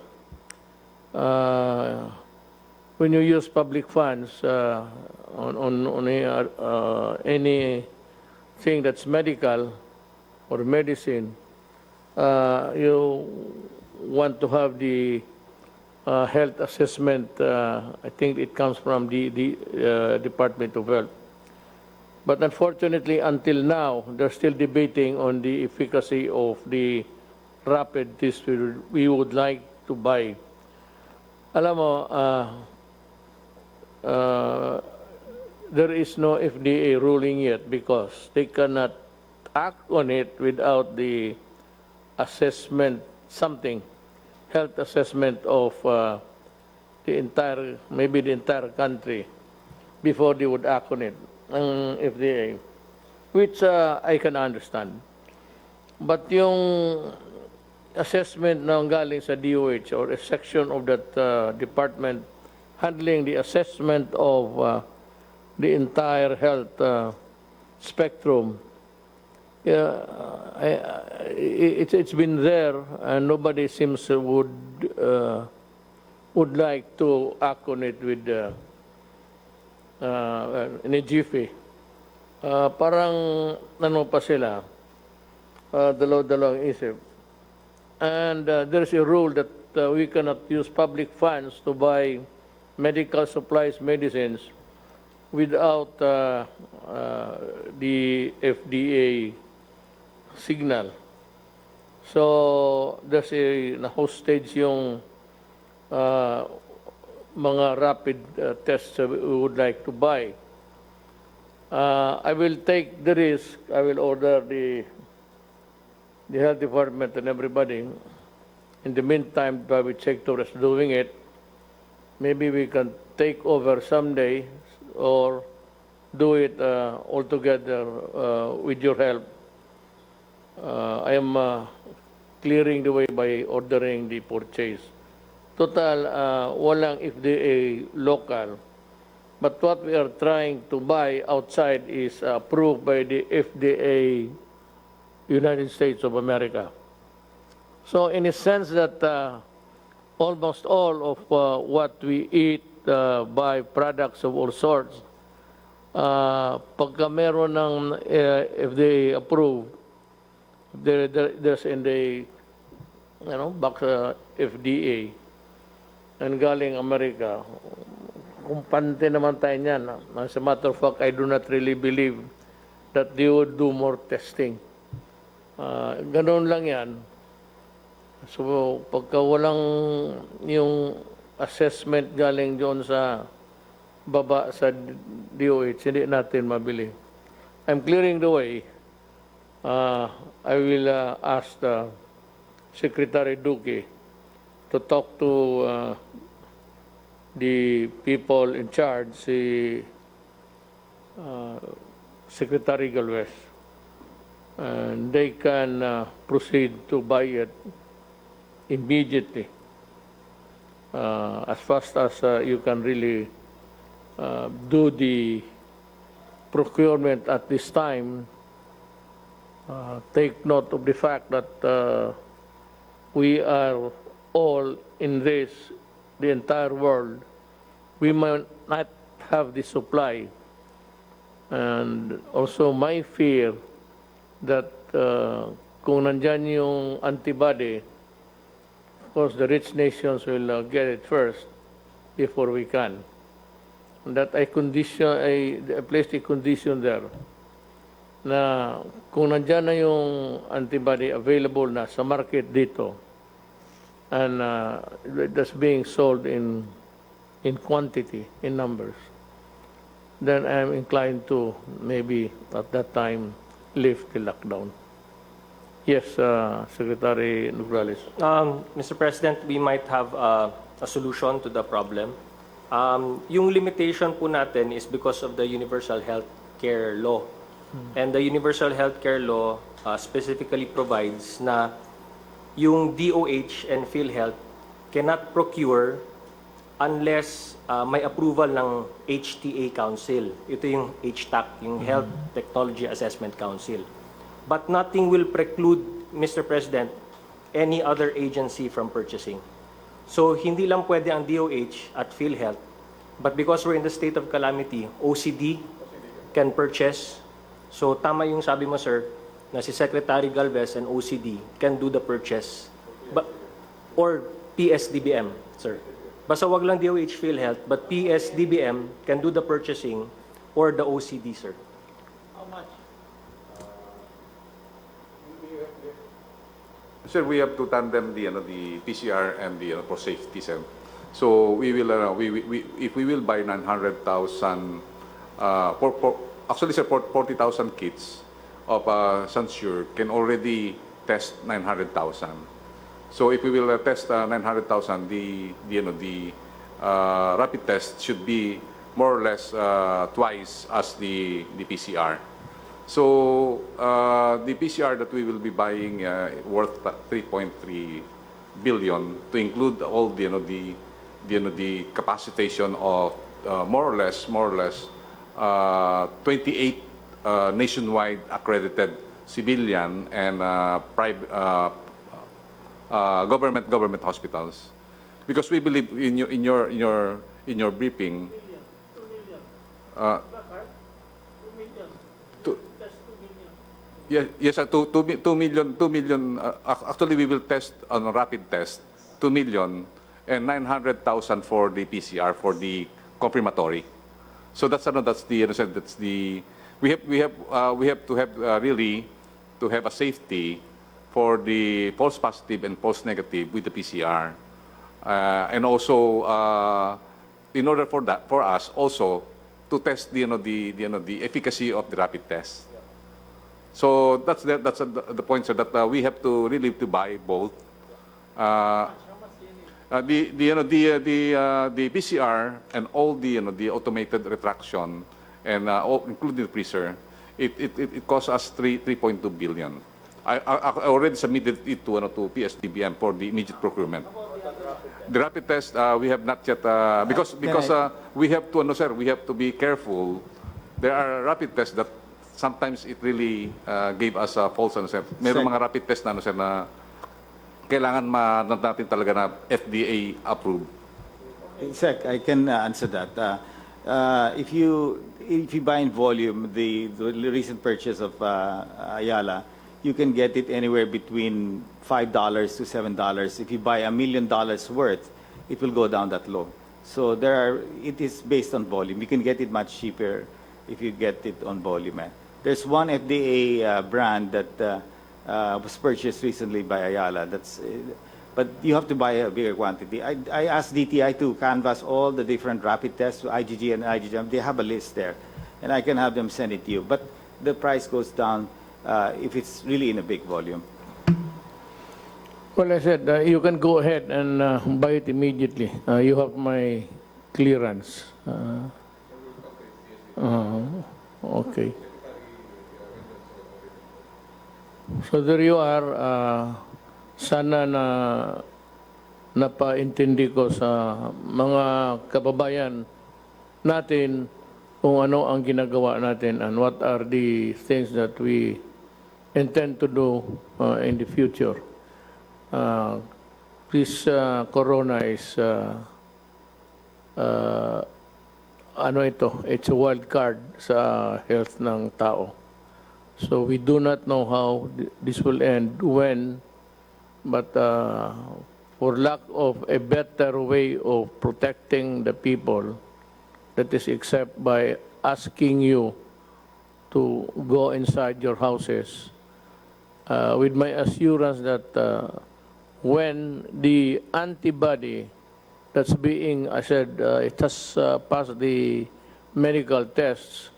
when you use public funds on anything that's medical or medicine, you want to have the health assessment. I think it comes from the Department of Health. But unfortunately, until now, they're still debating on the efficacy of the rapid test we would like to buy. Alam mo, there is no FDA ruling yet because they cannot act on it without the assessment, health assessment of maybe the entire country before they would act on it, ang FDA, which I can understand. But yung assessment na galing sa DOH or a section of that department handling the assessment of the entire health spectrum, it's been there and nobody seems would like to act on it with in a jiffy. Parang ano pa sila, dalaw-dalawang isip. And there's a rule that we cannot use public funds to buy medical supplies, medicines, without the FDA signal. So there's a hostage yung mga rapid tests we would like to buy. I will take the risk. I will order the health department and everybody. In the meantime, private sector is doing it. Maybe we can take over someday or do it all together with your help. I am clearing the way by ordering the purchase. Total, walang FDA local. But what we are trying to buy outside is approved by the FDA United States of America. So in a sense that almost all of what we eat by products of all sorts, pagka meron ng FDA approved, there's in the box FDA and galing Amerika, kumpante naman tayo niyan. As a matter of fact, I do not really believe that they would do more testing. Ganoon lang yan. So, pagka walang yung assessment galing doon sa baba sa DOH, hindi natin mabili. I'm clearing the way. I will ask Secretary Duque to talk to the people in charge, si Secretary Galvez, and they can proceed to buy it immediately, as fast as you can really do the procurement at this time. Take note of the fact that we are all in this, the entire world. We might not have the supply. And also my fear that kung nandyan yung antibody, of course the rich nations will get it first before we can. And that I placed a condition there na kung nandyan na yung antibody available na sa market dito and that's being sold in quantity, in numbers, then I'm inclined to maybe at that time lift the lockdown. Yes, Secretary Nograles. Mr. President, we might have a solution to the problem. Yung limitation po natin is because of the Universal Health Care Law. And the Universal Health Care Law specifically provides na yung DOH and PhilHealth cannot procure unless may approval ng HTA Council. Ito yung HTAC, yung Health Technology Assessment Council. But nothing will preclude, Mr. President, any other agency from purchasing. So, hindi lang pwede ang DOH at PhilHealth, but because we're in the state of calamity, OCD can purchase. So, tama yung sabi mo, sir, na si Secretary Galvez and OCD can do the purchase. Or PSDBM, sir. Basta wag lang DOH PhilHealth, but PSDBM can do the purchasing or the OCD, sir. Sir, we have to tandem the PCR and the for safety, sir. So we will if we will buy 900,000 actually sir 40,000 kits of Sansure can already test 900,000. So if we will test 900,000, the rapid test should be more or less twice as the PCR. So the PCR that we will be buying worth 3.3 billion to include all the capacitation of more or less 28 nationwide accredited civilian and private government hospitals, because we believe in your briefing. Yes, 2 million. Actually, we will test on a rapid test 2 million and 900,000 for the PCR for the confirmatory. So that's the we have to have really to have a safety for the false positive and false negative with the PCR, and also in order for us also to test the efficacy of the rapid test. So that's the point, sir, that we have to really to buy both. The PCR and all the automated retraction and including the freezer, it costs us 3.2 billion. I already submitted it to PSDBM for the immediate procurement. The rapid test we have not yet because we have to sir, we have to be careful. There are rapid tests that sometimes it really gave us a false sir. Merong mga rapid test na sir na kailangan natin talaga na FDA approved. Sec, I can answer that. If you buy in volume the recent purchase of Ayala, you can get it anywhere between $5 to $7. If you buy $1 million worth, it will go down that low. So it is based on volume. You can get it much cheaper if you get it on volume. There's one FDA brand that was purchased recently by Ayala. But you have to buy a bigger quantity. I asked DTI to canvass all the different rapid tests, IgG and IgM. They have a list there, and I can have them send it to you. But the price goes down if it's really in a big volume. Well, I said you can go ahead and buy it immediately. You have my clearance. Okay. So there you are. Sana na napaintindi ko sa mga kababayan natin kung ano ang ginagawa natin and what are the things that we intend to do in the future. This corona is it's a wild card sa health ng tao. So we do not know how this will end, when, but for lack of a better way of protecting the people, that is except by asking you to go inside your houses, with my assurance that when the antibody that's being, I said, it has passed the medical tests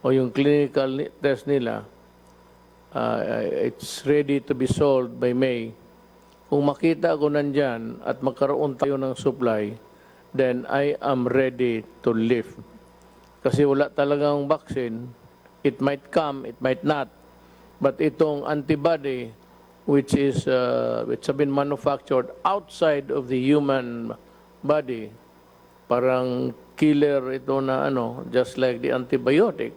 o yung clinical test nila, it's ready to be sold by May. Kung makita ko nandyan at magkaroon tayo ng supply, then I am ready to live. Kasi wala talagang vaccine. It might come, it might not. But itong antibody, which has been manufactured outside of the human body, parang killer ito na just like the antibiotic.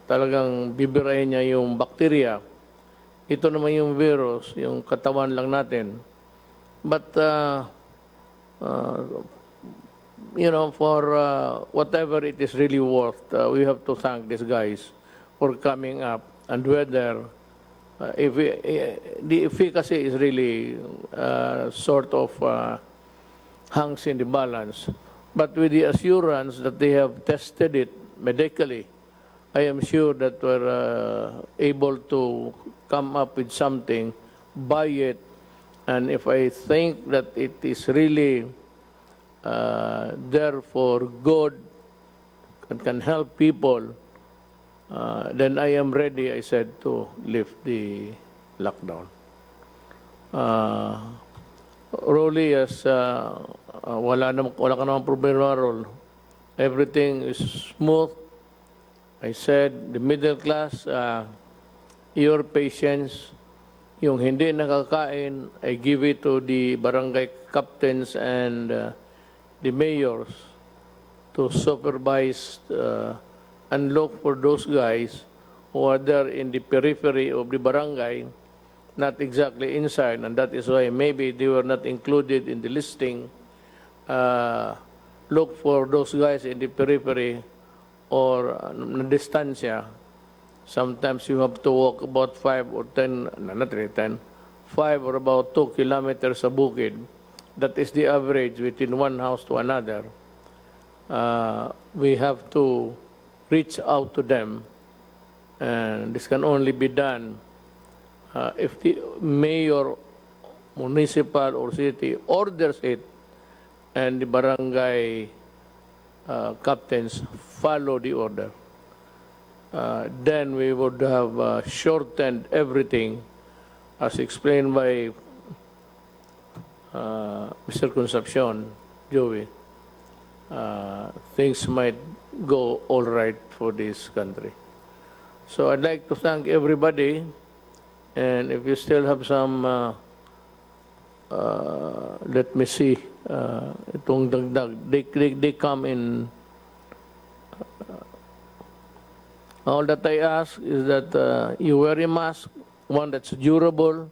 Talagang bibirahin niya yung bacteria. Ito naman yung virus, yung katawan lang natin. But, for whatever it is really worth, we have to thank these guys for coming up, and whether the efficacy is really sort of hangs in the balance. But with the assurance that they have tested it medically, I am sure that we're able to come up with something, buy it, and if I think that it is really there for good and can help people, then I am ready, I said, to lift the lockdown. Rolly, as wala ka namang problema, Rol. Everything is smooth. I said, the middle class, your patience, yung hindi nakakain, I give it to the barangay captains and the mayors to supervise and look for those guys who are there in the periphery of the barangay, not exactly inside, and that is why maybe they were not included in the listing. Look for those guys in the periphery or distancia. Sometimes you have to walk about 5 or 10, no, not really 10, 5 or about 2 kilometers sa bukid. That is the average between one house to another. We have to reach out to them, and this can only be done if the mayor, municipal or city orders it, and the barangay captains follow the order. Then we would have shortened everything, as explained by Mr. Concepcion, Joey. Things might go all right for this country. So I'd like to thank everybody, and if you still have some, let me see, itong dagdag, they come in. All that I ask is that you wear a mask, one that's durable,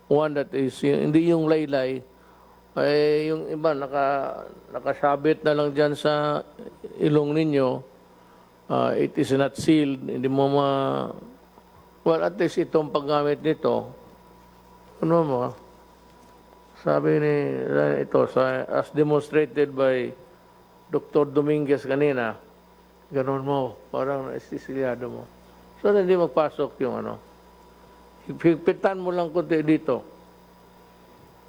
one that is, hindi yung laylay, ay yung iba nakasabit na lang dyan sa ilong ninyo, it is not sealed, hindi mo well, at least itong paggamit nito, ano mo, sabi ni, ito, as demonstrated by Dr. Dominguez kanina, ganon mo, parang naistisilyado mo. So, hindi magpasok yung ano. Higpitan mo lang kunti dito.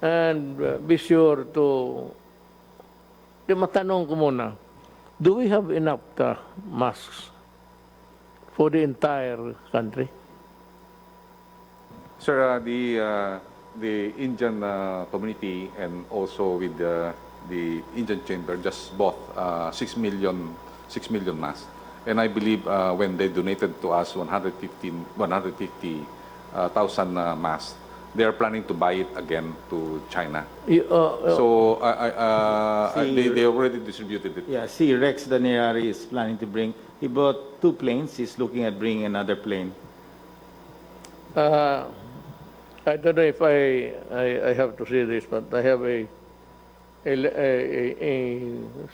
And be sure to, matanong ko muna, do we have enough masks for the entire country? Sir, the Indian community and also with the Indian Chamber just bought 6 million masks. And I believe when they donated to us 150,000 masks, they are planning to buy it again to China. So they already distributed it. Yeah, see, Rex Daniari is planning to bring, he bought 2 planes, he's looking at bringing another plane. I don't know if I have to say this, but I have a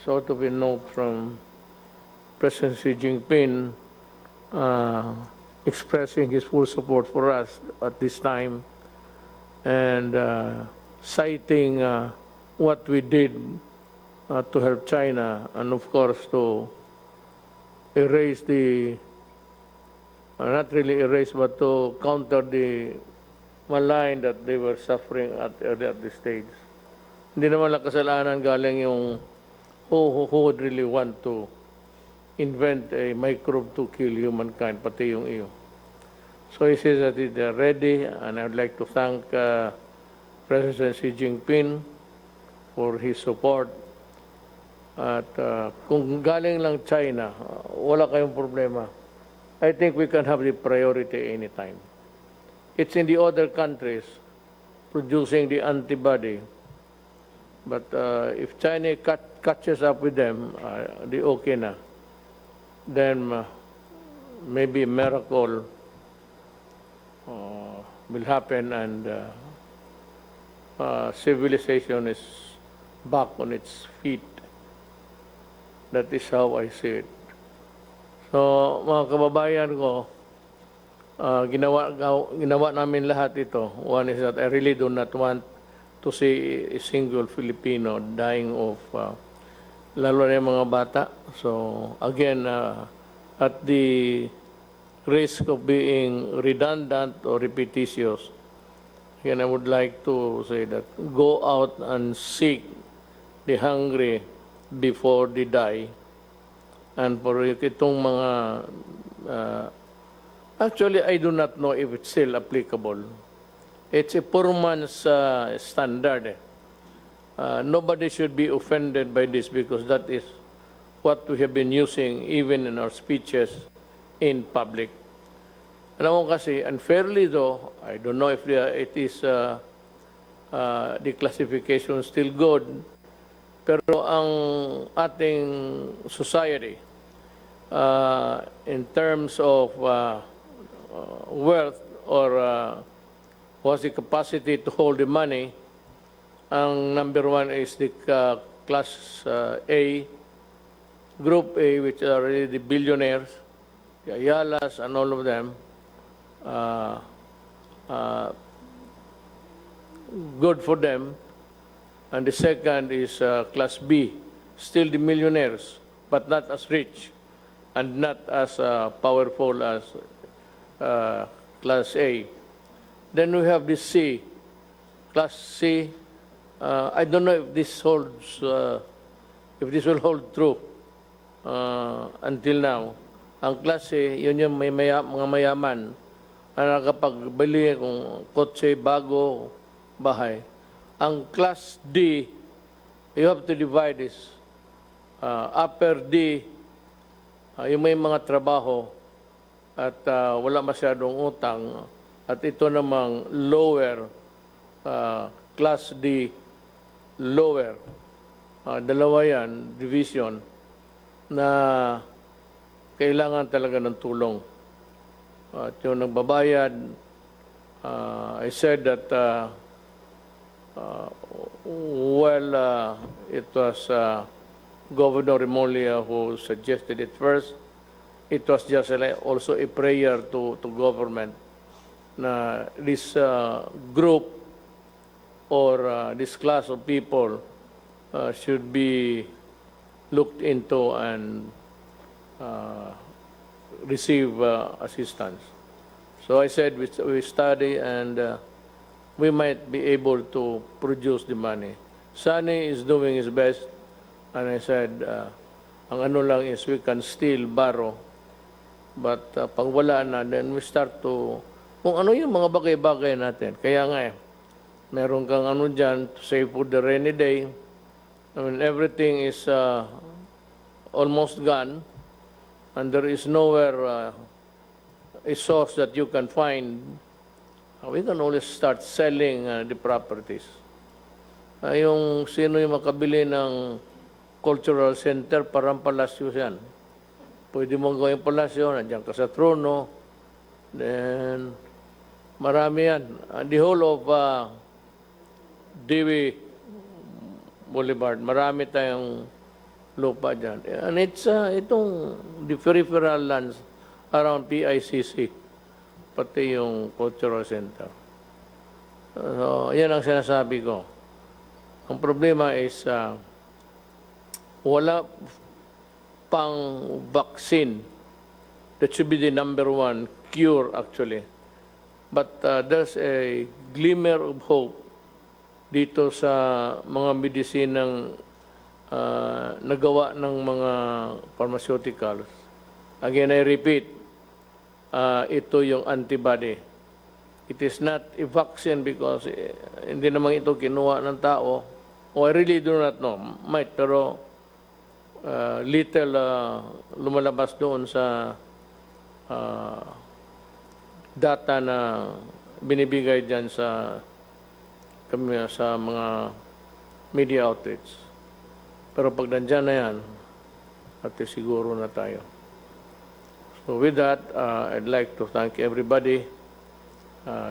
sort of a note from President Xi Jinping expressing his full support for us at this time, and citing what we did to help China, and of course to erase the, not really erase, but to counter the malign that they were suffering at this stage. Hindi naman lang kasalanan galing yung who would really want to invent a microbe to kill humankind, pati yung iyo. So he says that they are ready, and I would like to thank President Xi Jinping for his support. At kung galing lang China, wala kayong problema. I think we can have the priority anytime. It's in the other countries producing the antibody. But if China catches up with them, the okay na. Then maybe a miracle will happen, and civilization is back on its feet. That is how I see it. So, mga kababayan ko, ginawa namin lahat ito. One is that I really do not want to see a single Filipino dying of, lalo na yung mga bata. So, again, at the risk of being redundant or repetitious, again, I would like to say that go out and seek the hungry before they die. And for itong mga, actually, I do not know if it's still applicable. It's a poor man's standard. Nobody should be offended by this because that is what we have been using even in our speeches in public. Alam mo kasi, unfairly though, I don't know if it is the classification still good, pero ang ating society, in terms of wealth or was the capacity to hold the money, ang number one is the class A, Group A, which are really the billionaires, the Ayalas and all of them. Good for them. And the second is class B, still the millionaires, but not as rich and not as powerful as class A. Then we have the C, class C. I don't know if this holds, if this will hold true until now. Ang class A, yun yung may mga mayaman na nakapagbili kung kotse, bago, bahay. Ang class D, you have to divide this. Upper D, yung may mga trabaho at wala masyadong utang. At ito namang lower, class D, lower. Dalawa yan, division, na kailangan talaga ng tulong. At yung nagbabayad, I said that it was Governor Remulla who suggested it first. It was just also a prayer to government na this group or this class of people should be looked into and receive assistance. So I said we study and we might be able to produce the money. Sunny is doing his best, and I said, ang ano lang is we can still borrow, but pag wala na, then we start to, kung ano yung mga bagay-bagay natin. Kaya nga meron kang ano dyan to save for the rainy day. I mean, everything is almost gone, and there is nowhere a source that you can find. We can always start selling the properties. Yung sino yung makabili ng cultural center, parang palasyo yan. Pwede mong gawing palasyo, nandiyan ka sa trono. Then, marami yan. The whole of Dewi Boulevard, marami tayong lupa dyan. And it's itong the peripheral lands around PICC. Pati yung cultural center. So, yan ang sinasabi ko. Ang problema is wala pang vaccine that should be the number one cure actually. But there's a glimmer of hope dito sa mga medisinang nagawa ng mga pharmaceuticals. Again, I repeat, ito yung antibody. It is not a vaccine because hindi naman ito kinuha ng tao. I really do not know. Might, pero little lumalabas doon sa data na binibigay dyan sa mga media outlets. Pero pag nandyan na yan, at siguro na tayo. So with that, I'd like to thank everybody.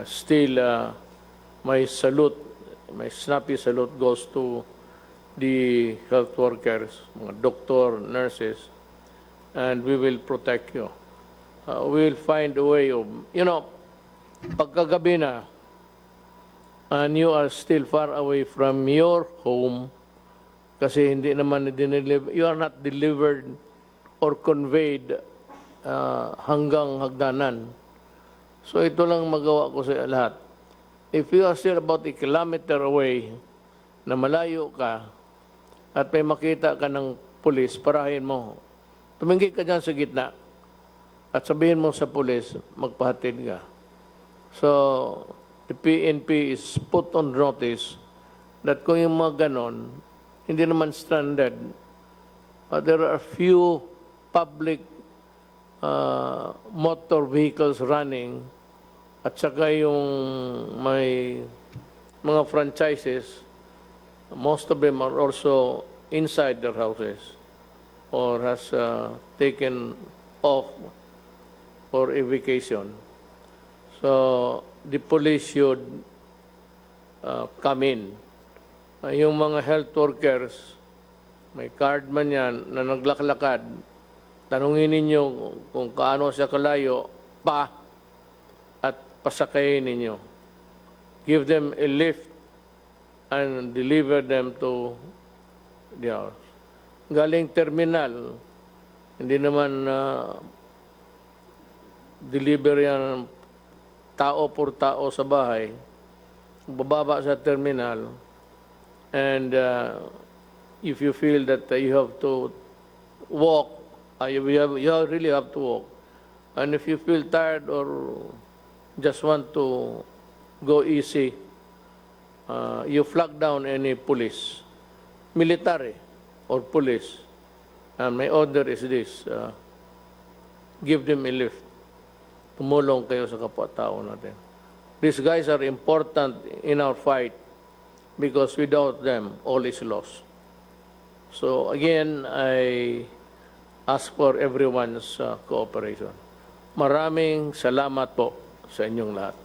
Still, my salute, my snappy salute goes to the health workers, mga doctor, nurses, and we will protect you. We will find a way of, pagkagabi na, and you are still far away from your home, kasi hindi naman you are not delivered or conveyed hanggang hagdanan. So ito lang magawa ko sa lahat. If you are still about a kilometer away, na malayo ka, at may makita ka ng pulis, parahin mo. Tumingin ka dyan sa gitna. At sabihin mo sa pulis, magpahatid ka. So, the PNP is put on notice that kung yung mga ganon, hindi naman standard, there are few public motor vehicles running at saka yung may mga franchises, most of them are also inside their houses or has taken off for a vacation. So, the police should come in. Yung mga health workers, may card man yan na naglaklakad, tanungin ninyo kung kaano siya kalayo pa at pasakayin ninyo. Give them a lift and deliver them to the house. Galing terminal, hindi naman deliver yan tao por tao sa bahay. Bababa sa terminal and if you feel that you have to walk, you really have to walk. And if you feel tired or just want to go easy, you flag down any police, military or police. And my order is this, give them a lift. Tumulong kayo sa kapwa-tao natin. These guys are important in our fight because without them, all is lost. So again, I ask for everyone's cooperation. Maraming salamat po sa inyong lahat.